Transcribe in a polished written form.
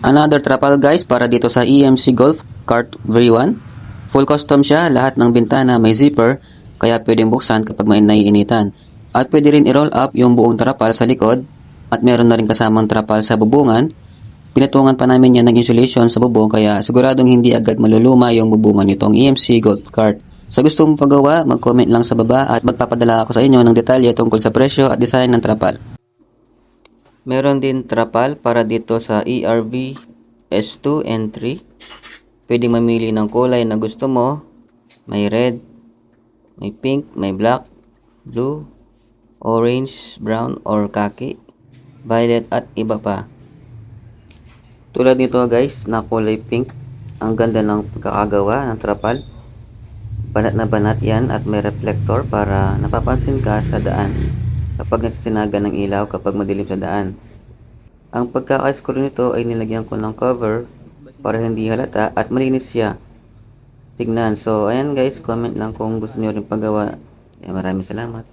Another trapal guys para dito sa EMC Golf Kart V1. Full custom siya, lahat ng bintana may zipper, kaya pwedeng buksan kapag may naiinitan. At pwede rin i-roll up yung buong trapal sa likod, at meron na rin kasamang trapal sa bubungan. Pinatungan pa namin yan ng insulation sa bubong, kaya siguradong hindi agad maluluma yung bubungan nitong EMC Golf Kart. Sa gusto mong pagawa, mag-comment lang sa baba at magpapadala ako sa inyo ng detalye tungkol sa presyo at design ng trapal. Meron din trapal para dito sa ERV S2 and 3. Pwedeng mamili ng kulay na gusto mo. May red, may pink, may black, blue, orange, brown, or khaki, violet at iba pa. Tulad nito guys na kulay pink. Ang ganda ng pagkakagawa ng trapal. Banat na banat yan at may reflector para napapansin ka sa daan kapag nasisinaga ng ilaw kapag madilim sa daan. Ang pagkaka-screw nito ay nilagyan ko ng cover para hindi halata at malinis siya tignan. So ayan guys, comment lang kung gusto niyo rin pagawa. Maraming salamat.